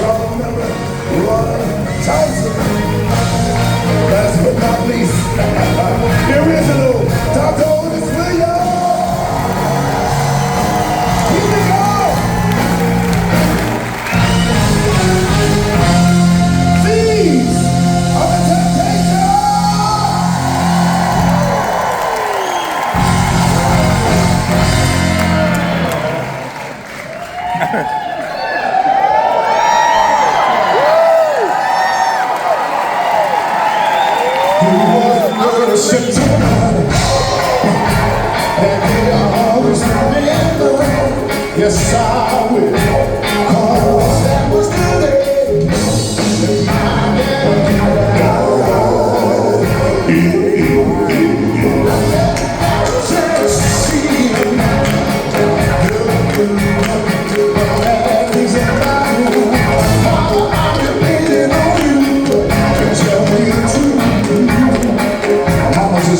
y'all remember Roy Thompson. Last but not least, the original Dr. Otis Williams. Here we go. These are the Temptations. Yes, I will, 'cause that was the day that my daddy got wrong. I had a chance to see him. He's a guy who, Mama, I'm depending on you to tell me the truth. Mama just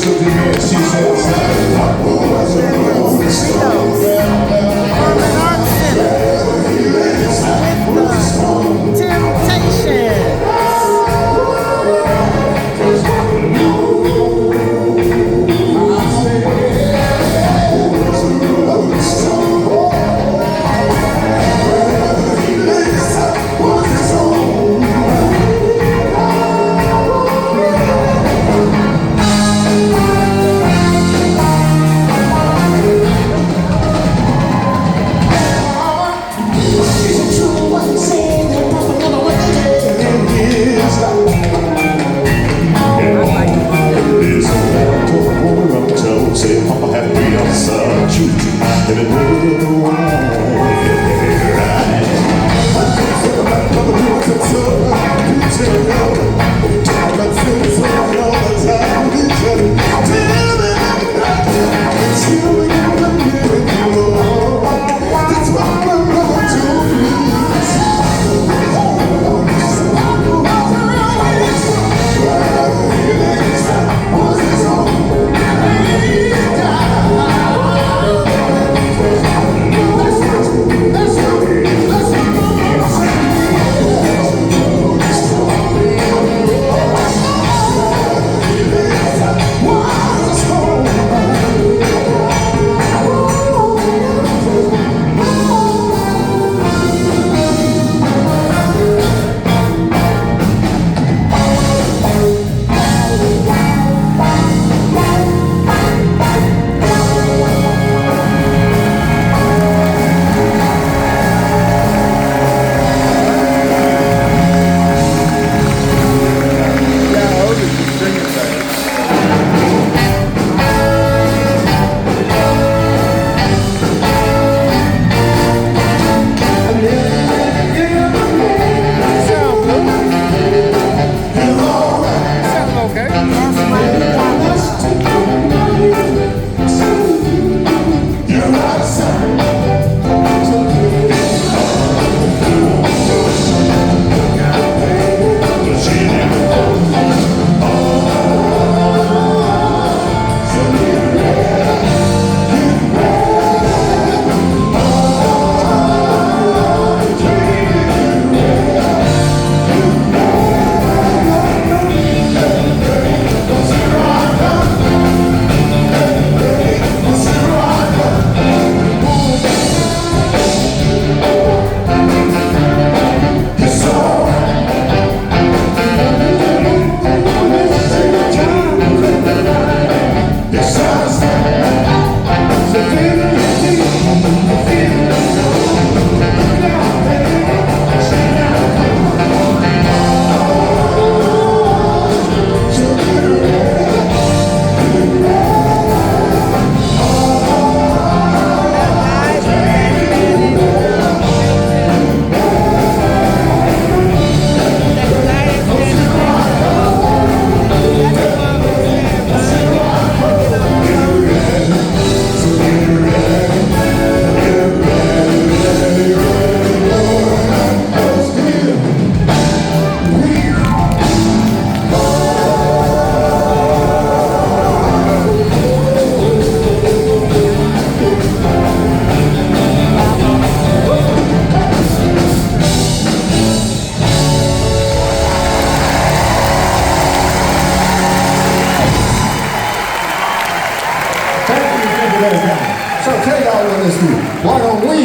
honesty, why don't we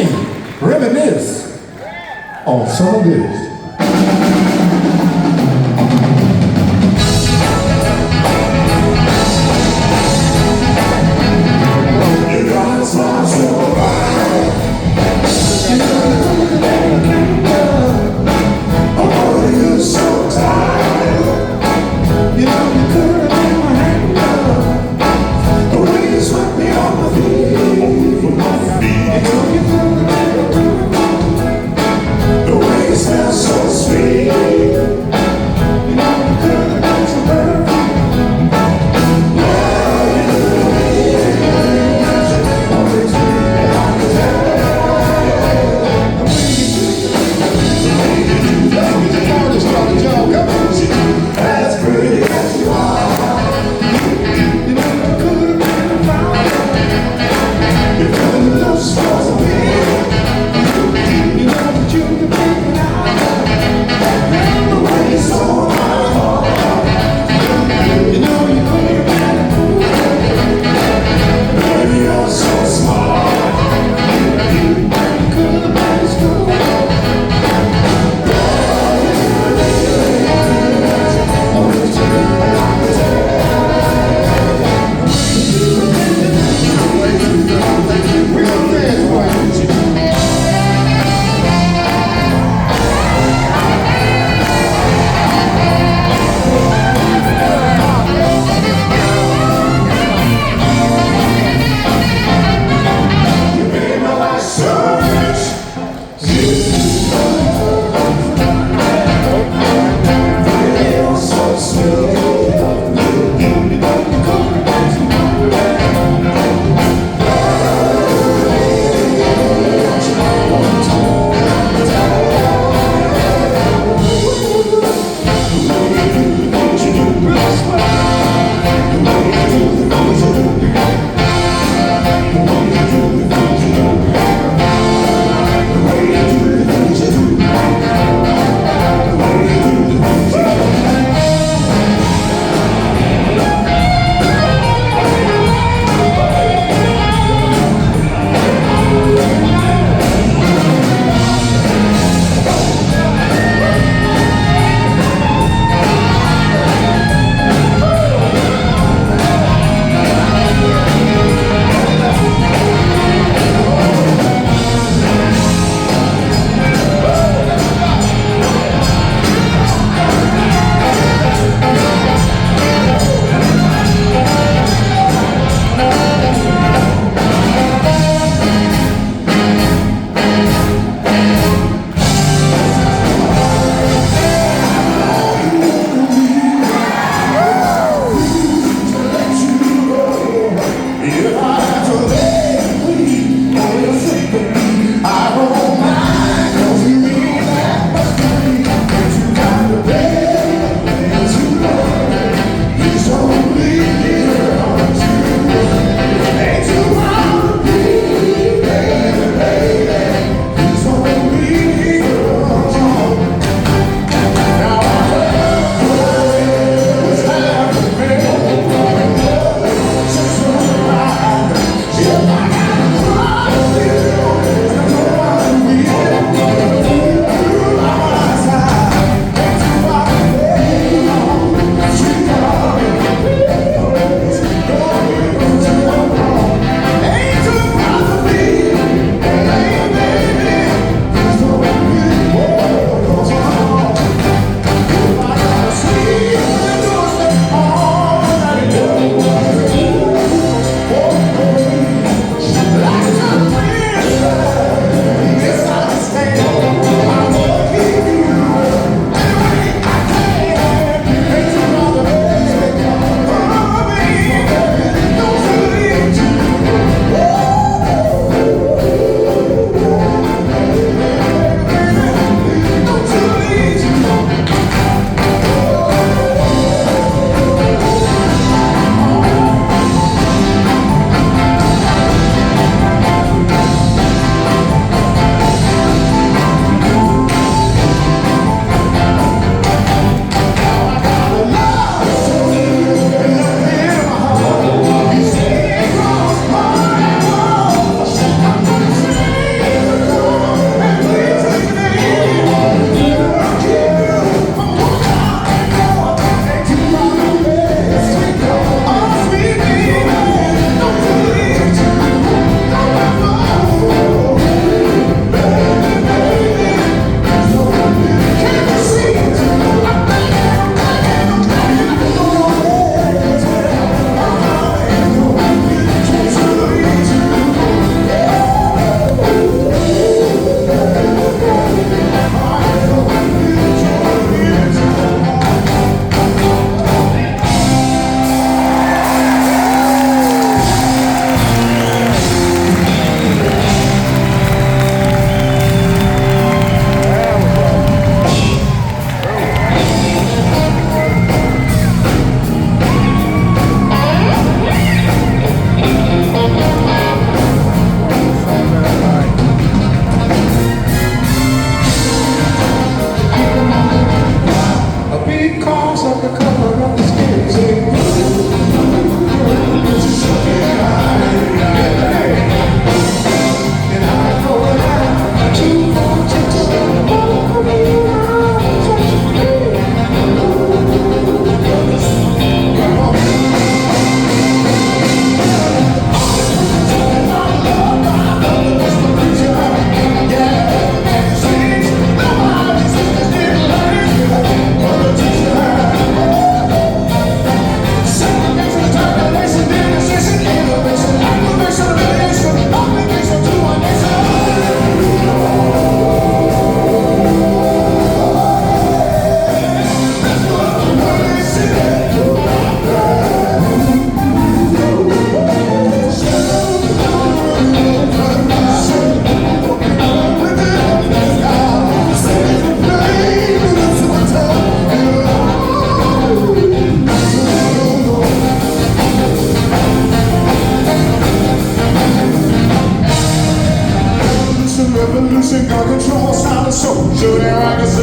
reminisce on some of this? You got a smile so bright. You oh, you're so tired. You know you could have been my hand. The way you swept me off my feet. The way you smell so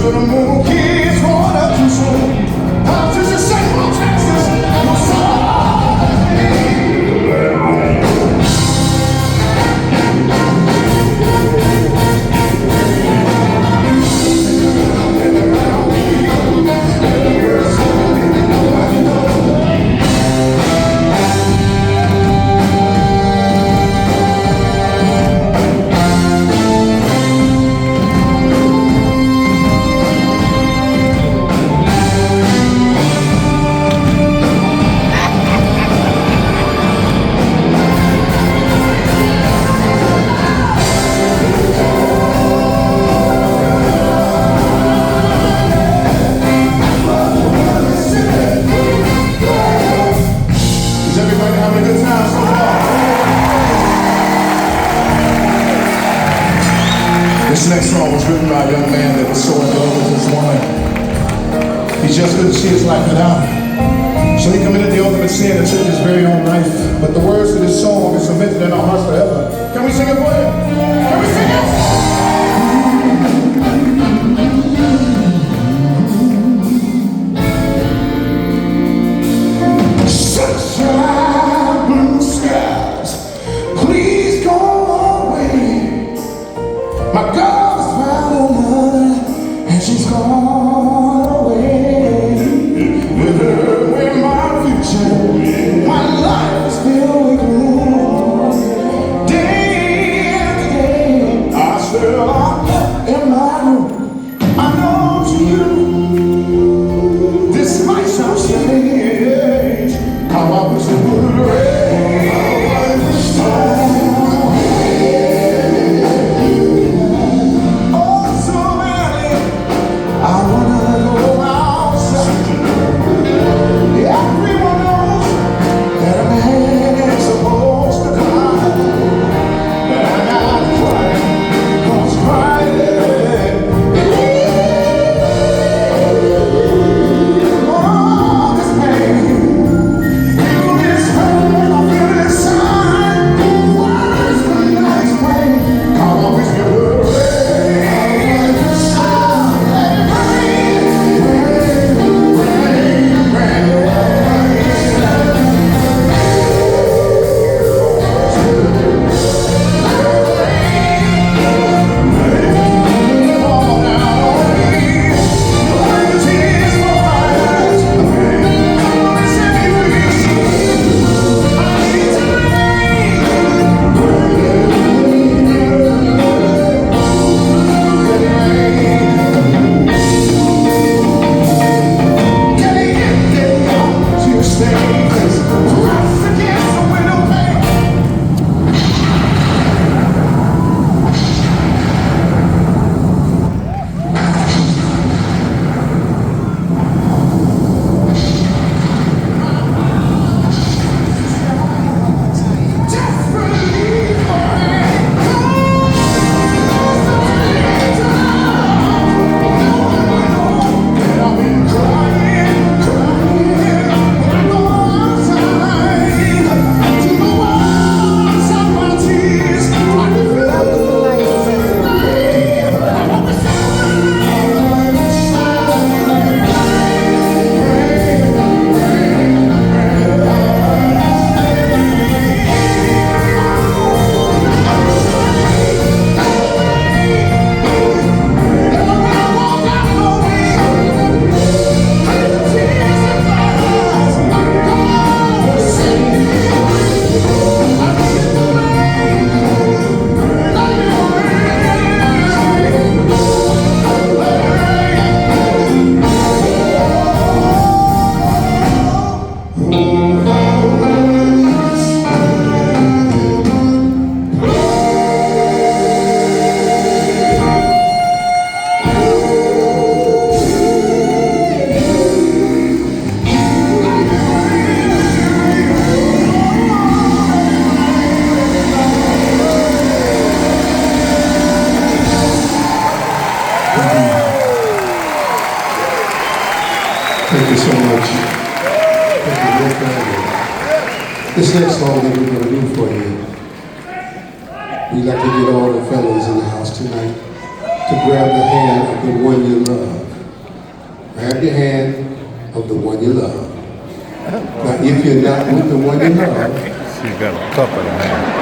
So the moon kids growing up too soon. Politicians say more taxes, no This next song was written by a young man that was so in love with his woman. He just couldn't see his life without her. So he committed the ultimate sin and took his very own life. But the words of this song are cemented in our hearts forever. Can we sing it for him? Can we sing it? Sunshine, blue skies, please go away. My girl is found another, and she's gone away. With her, with my future, my life is filled with gloom. Day after day, I still locked up in my room. I know to you, this might sound strange. How I wish it would rain. Thank you so much. Thank you, family. This next song that we're going to do for you, we'd like to get all the fellas in the house tonight to to grab the hand of the one you love. Grab your hand of the one you love. Now, if you're not with the one you love, she's got a couple of hands.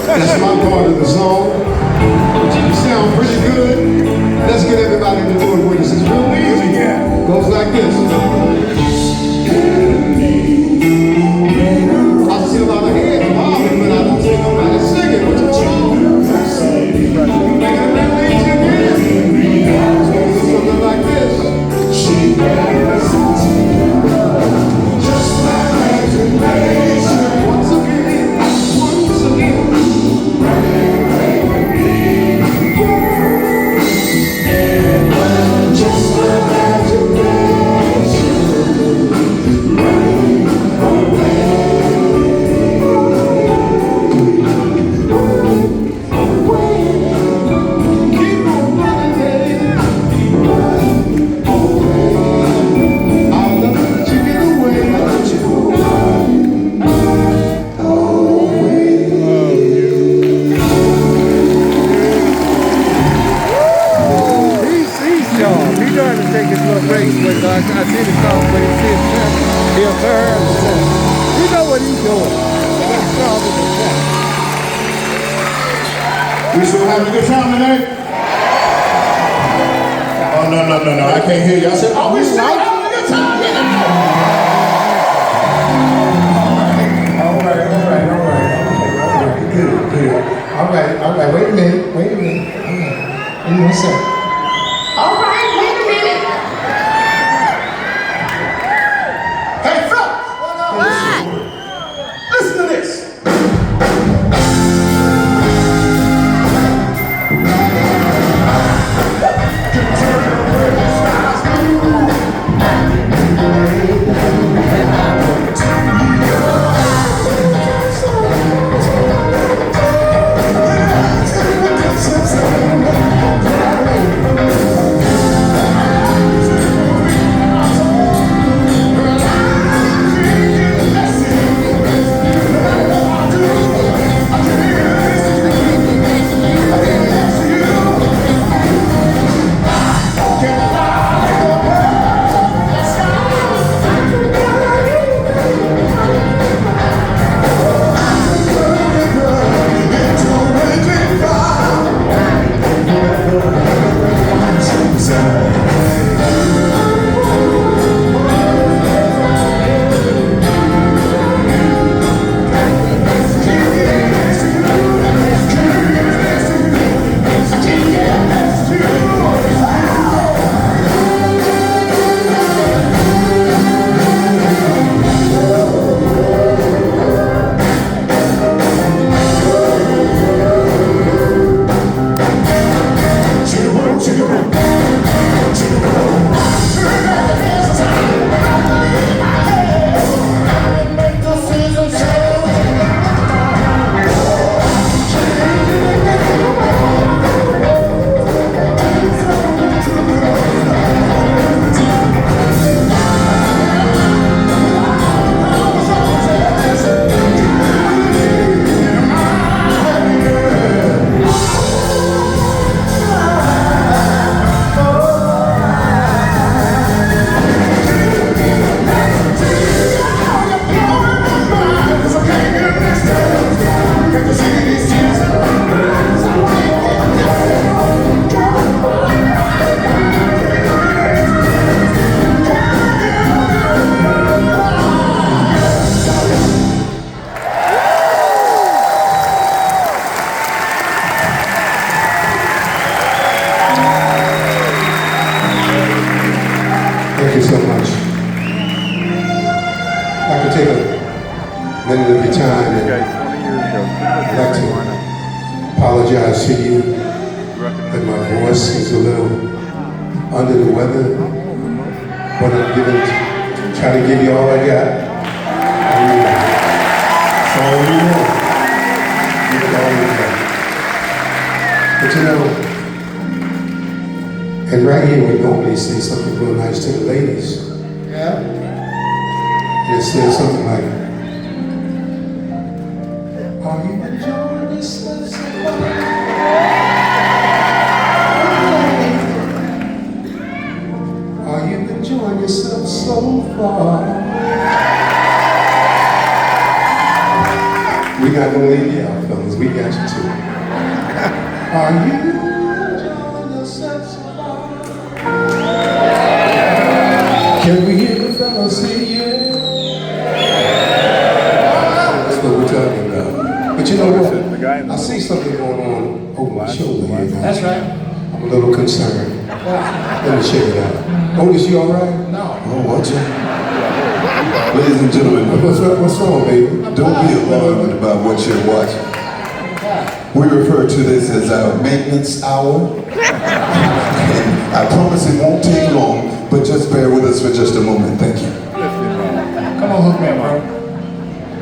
That's my part of the song. You sound pretty good. Let's get everybody to do it with us. It's real easy. Goes like this. I see a lot of hands bobbing, but I don't see nobody singing. What's wrong? Making it real easy again. So it's something like this. She never just like imagination. Once again, running away with me. It was just my imagination. Running away. Keep on running, baby. Run away. I'll never let you get away. I'll let you run away. He's sharp. He's trying to take his little breaks, but I see the song, but he'll turn. You know what he's doing. That's probably the point. We still having a good time tonight? Oh, no. I can't hear you. I said, oh, we still having a good time tonight? All right. Good. All right. Wait a minute. Wait one second. All right, wait a minute. Hey, fellas. Listen to this. you so much. I'd like to take a minute of your time and I'd like to apologize to you that my voice is a little under the weather, but I'm trying to give you all I got. That's all we want. Give it all we got. But you know, and right here we normally say something real nice to the ladies. Yeah. And it says something like, are you enjoying yourself so far? Are you enjoying yourself so far? We're not gonna leave you out, fellas. We got you too. Are you enjoying yourself so far? Can we hear the fellas say yeah? That's what we're talking about. But you know what? I see something going on over my shoulder here now. That's right. I'm a little concerned. Let me check it out. Otis, you all right? No. Oh, watch it. Ladies and gentlemen, What's wrong, baby? don't be alarmed about what you're watching. We refer to this as our maintenance hour. And I promise it won't take long, but just bear with us for just a moment. Thank you. Come on, hook me up, bro.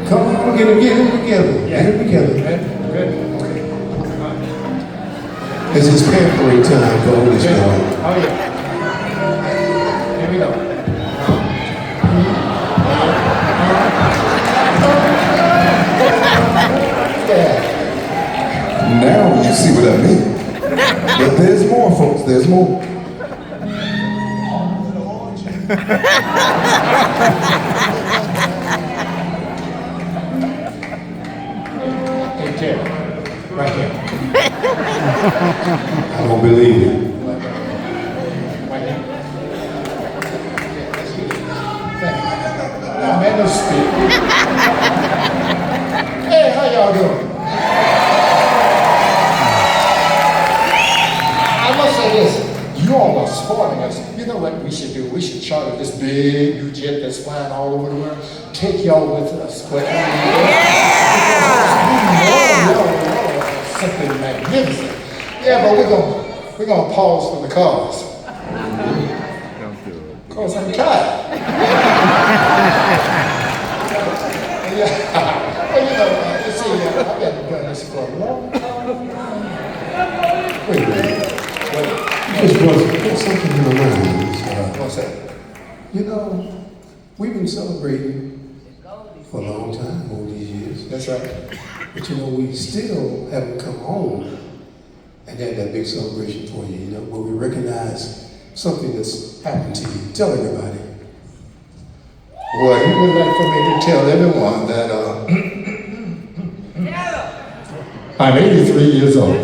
Come on, get him together. Yeah. Get him together. Good. Good. This is pampering time for Otis, Good. dog. Oh, yeah. Here we go. Now you see what I mean. But there's more, folks. There's more. Hey, Jerry. Right here. I don't believe it. Right here. Oh, man, no speak. Hey, how y'all doing? I must say this. You all are supporting us. You know what we should do? We should charter this big new jet that's flying all over the world. Take y'all with us. Something magnificent. Yeah, but we're gonna pause for the cars. Cause I'm tired. Yeah. Well, you know, you see, I've been doing this for a long time. Wait a minute. Just put something in my mind. What's that? You know, we've been celebrating for a long time over these years. That's right. But you know, we still haven't come home and had that big celebration for you, where we recognize something that's happened to you. Tell everybody. Well, he would like for me to tell everyone that I'm 83 years old.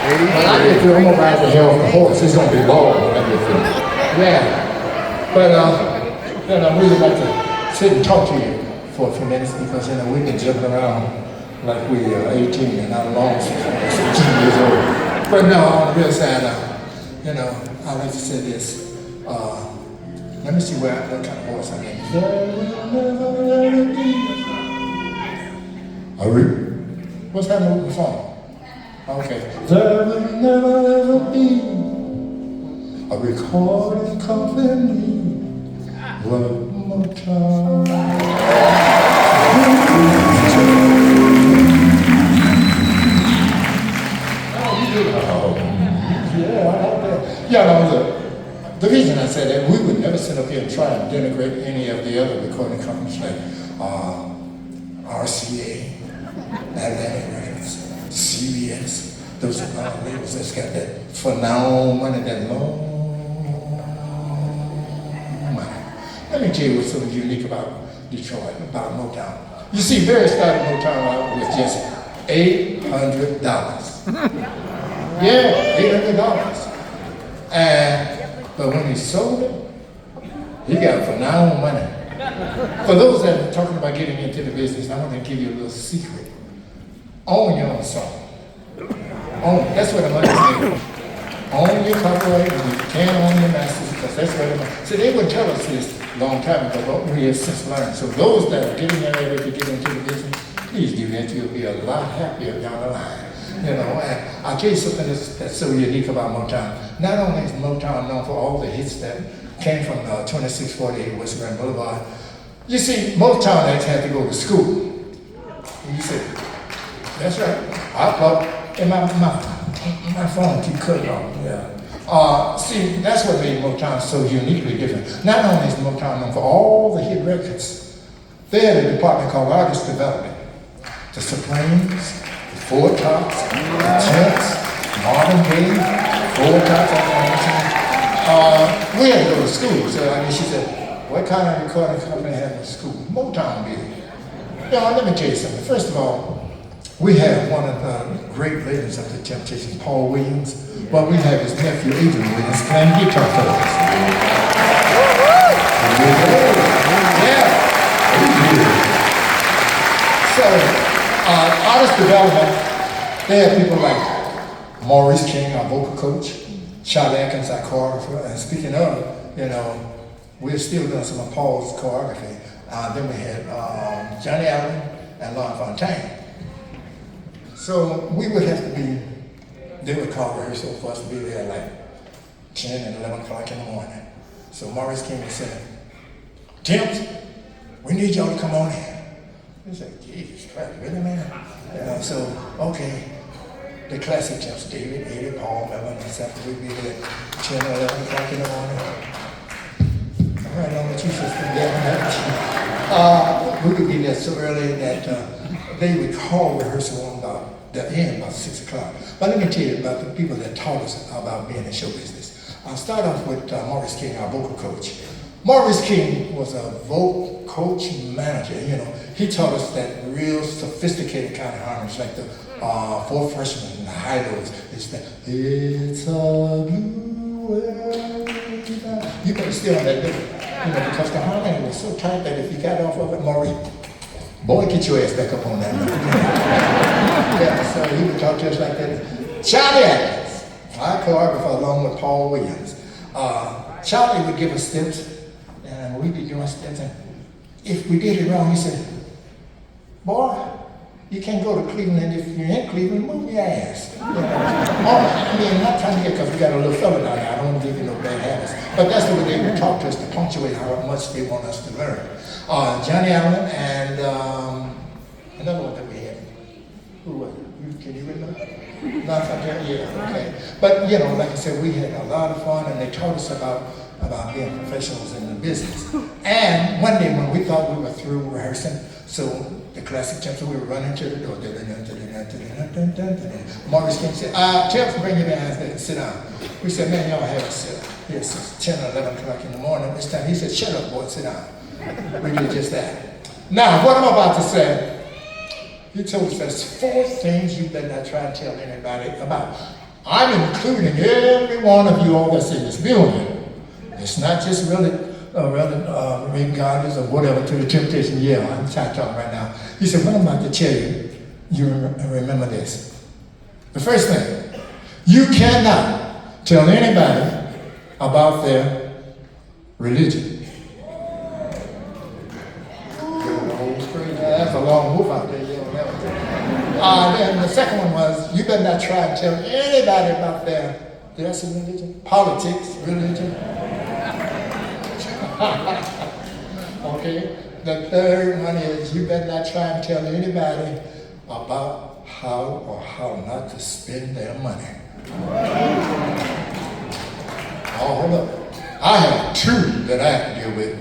When I get through, I'm gonna ride the hell on the horse. It's gonna be long when I get through. Yeah. But then I really like to sit and talk to you for a few minutes because we've been jumping around like we are 18 and not long since we were 16 years old. But no, on the real side, I like to say this. Let me see what kind of horse I'm in. What's that note in the phone? Okay. There will never ever be a recording company like Motown. The reason I said that, we would never sit up here and try and denigrate any of the other recording companies like RCA, Atlantic Records, CBS. Those are labels that's got that phenomenon, that long mind. Let me tell you what's so unique about Detroit, about Motown. You see, Barry started Motown out with just $800. Yeah, $800. But when he sold it, he got phenomenal money. For those that are talking about getting into the business, I want to give you a little secret. Own your own song. That's where the money is. Own your copyright, and you can own your masters, because that's where the money. See, they would tell us this a long time ago, but we have since learned. So those that are getting ready to get into the business, please do that. You'll be a lot happier down the line. You know, and I'll tell you something that's so unique about Motown. Not only is Motown known for all the hits that came from 2648 West Grand Boulevard. You see, Motown acts had to go to school. And you say, that's right. I thought, and my phone keep cutting off. Yeah. See, that's what made Motown so uniquely different. Not only is Motown known for all the hit records, they had a department called Artist Development. The Supremes, the Four Tops, the Temps, Marvin Gaye, Four Tops, we had to go to school. So I mean, she said, what kind of recording company have a school? Motown did. Now, let me tell you something. First of all, we have one of the great legends of the Temptations, Paul Williams, but we have his nephew, Adrian Williams, playing guitar for us. Yeah. So, Artist Development, they have people like Maurice King, our vocal coach, Charlie Atkins, our choreographer, and speaking of, you know, we're still doing some of Paul's choreography. Then we had Johnny Allen and Lon Fontaine. So we would have to be, they would call rehearsal for us to be there like 10 and 11 o'clock in the morning. So Maurice came and said, Temps, we need y'all to come on in. He said, Jesus Christ, really, man? So, okay, the classic Temps, David, Eddie, Paul, Melvin, myself, we'd be there 10 or 11 o'clock in the morning. Right on the two system, we would be there so early that they would call rehearsal on the end about 6 o'clock. But let me tell you about the people that taught us about being in show business. I'll start off with Maurice King, our vocal coach. Maurice King was a vocal coach manager. You know, he taught us that real sophisticated kind of harmonies, like the Four Freshmen and the high notes. It's that it's a blue world. You can still on that different. You know, because the harmony was so tight that if you got off of it, Maurice, boy, get your ass back up on that. Yeah, so he would talk to us like that. Charlie Atkins, our choreographer, along with Paul Williams. Charlie would give us steps, and we'd be doing steps, and if we did it wrong, he said, boy, you can't go to Cleveland if you're in Cleveland, move your ass. You know? I mean, not trying to get, because we got a little fella down there, I don't want to give you no bad habits. But that's the way they would talk to us to punctuate how much they want us to learn. Johnny Allen and another one that we had. Who was it? Can you remember? Yeah, okay. But you know, like I said, we had a lot of fun, and they taught us about being professionals in the business. And one day when we thought we were through rehearsing, so the classic Temps, we were running to the door. Maurice King said, Temps, bring your hands there, sit down. We said, man, y'all have a sit. Yes, it's 10 or 11 o'clock in the morning this time. He said, shut up, boy, sit down. We did just that. Now, what I'm about to say, he told us there's 4 things you better not try and tell anybody about. I'm including every one of you all that's in this building. It's not just regardless of whatever to the temptation. Yeah, I'm talking right now. He said, what I'm about to tell you, you remember this. The first thing, you cannot tell anybody about their religion. That's a long move out there. Then the second one was, you better not try and tell anybody about their religion, politics, religion. Okay. The third one is, you better not try and tell anybody about how or how not to spend their money. Oh, hold up. I have 2 that I have to deal with.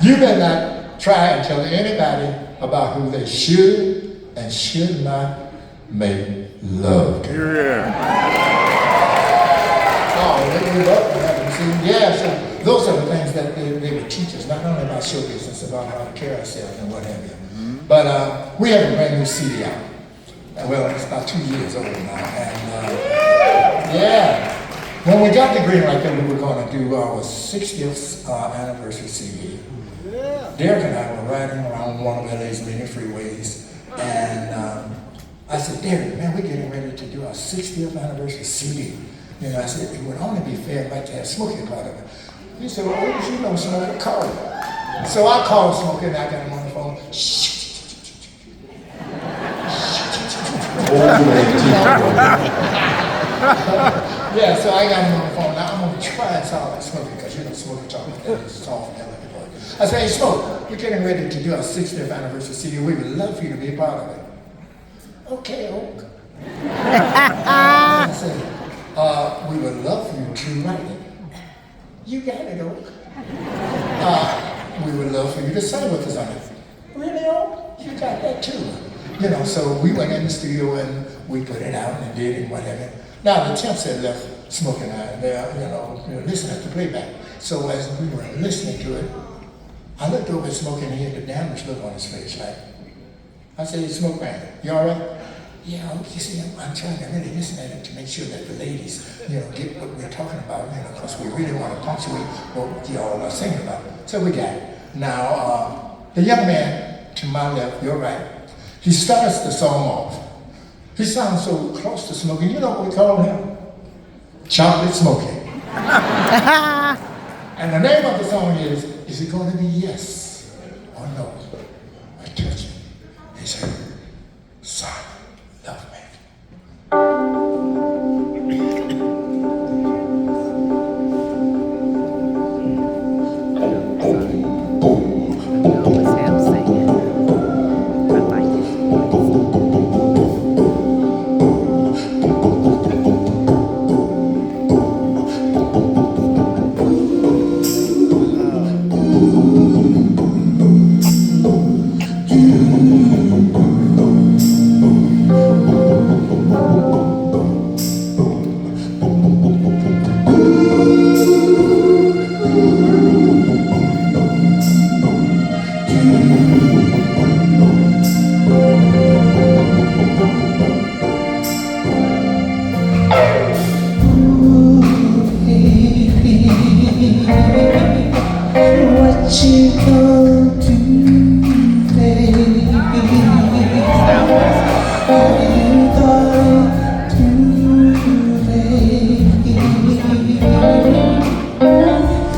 You better not try and tell anybody about who they should and should not make love to. Yeah. Oh, they move up. Yeah, so those are the things that they would to teach us, not only about show business, about how to carry ourselves and what have you. But we have a brand new CD out. Well, it's about 2 years old now. And yeah, when we got the green light that we were going to do our 60th anniversary CD, Derek and I were riding around one of LA's many freeways. And I said, Derek, man, we're getting ready to do our 60th anniversary CD. You know, I said, it would only be fair if I had Smokey a part of it. He said, well, what did you know, Smokey? Call him. So I called Smokey and I got him on the phone. Yeah, so I got him on the phone. Now I'm going to try and solve that Smokey because you know Smokey talking about this soft and elegant voice. I said, hey, Smokey, we're getting ready to do our 60th anniversary CD. We would love for you to be a part of it. Okay, Oak. I said, we would love for you to write it. You got it, Oak. We would love for you to sing with us on it. Really, Oak? You got that too. You know, so we went in the studio and we put it out and did it and whatever. Now the temps had left Smokey and I there, you know, listening to playback. So as we were listening to it, I looked over at Smokey and he had the damaged look on his face, like, I said, hey, Smoke man, you all right? Yeah, you see, I'm trying to really listen at it to make sure that the ladies, you know, get what we're talking about, you know, because we really want to punctuate what y'all are singing about. So we got it. Now, the young man to my left, you're right, he starts the song off. He sounds so close to Smokey. You know what we call him? Chocolate Smokey. And the name of the song is it going to be yes or no? I touch him. He said, son, love me.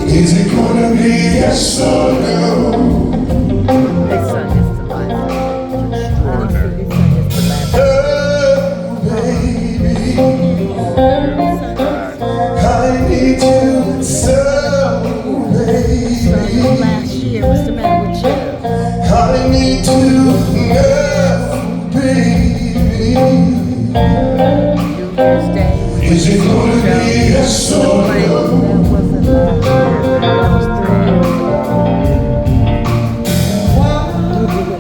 Is it gonna be yes or no? Oh, baby, I need you so, baby. Last year, what's the matter with you? I need to know, baby. Is it gonna be yes or no?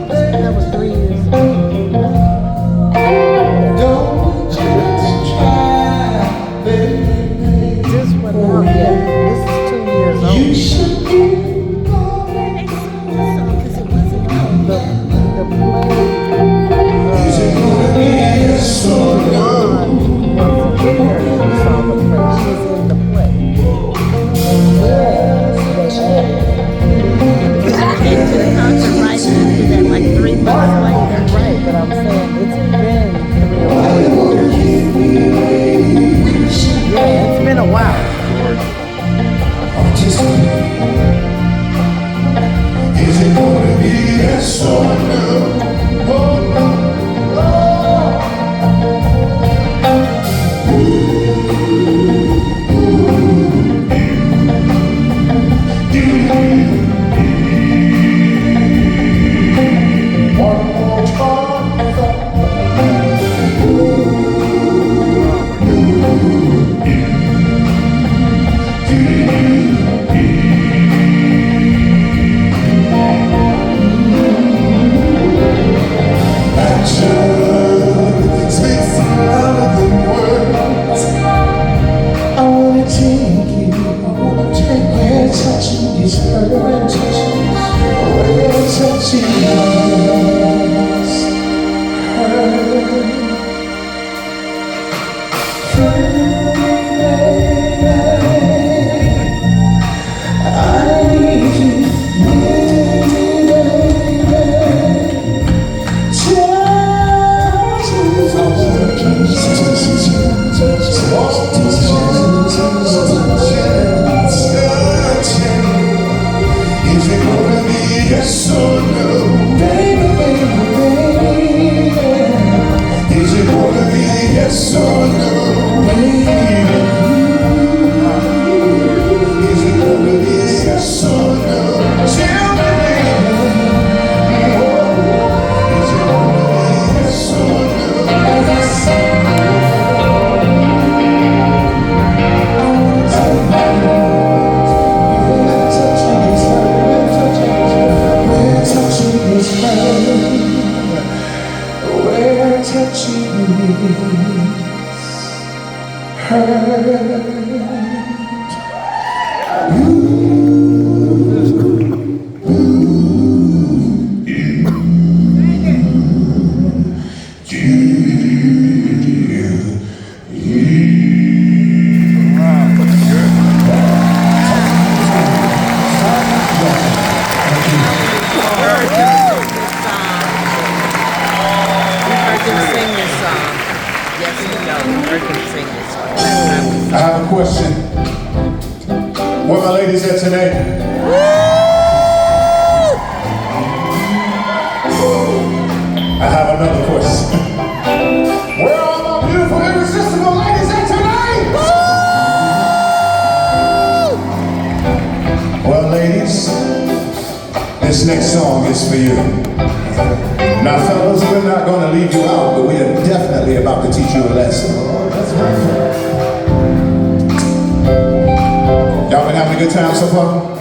That was 3 years ago. Don't just try, baby. This one out yet. This is 2 years old. You should be Because it wasn't out. The play. Is it gonna be yes or no? Wasn't in there. You saw the play. She's in the play. I came to the concert right after that, like 3 months later. Right, but I'm saying it's been 3 or 4 years. Yeah, it's been a while. Is it gonna be yes or no? Oh, no. One more time. Action speaks louder than words. I wanna take you where touching is hurt. touching his hurt. Yes or no, baby, baby, baby. Is it gonna be yes or no, baby? Is it gonna be yes or no? Tell me, baby. Is it gonna be yes or no? We're touching hurt. I have a question. Where my ladies at tonight? I have another question. Where are my beautiful, irresistible ladies at tonight? Well, ladies, this next song is for you. Now, fellas, we're not going to leave you out, but we are definitely about to teach you a lesson. That's right. Y'all been having a good time so far?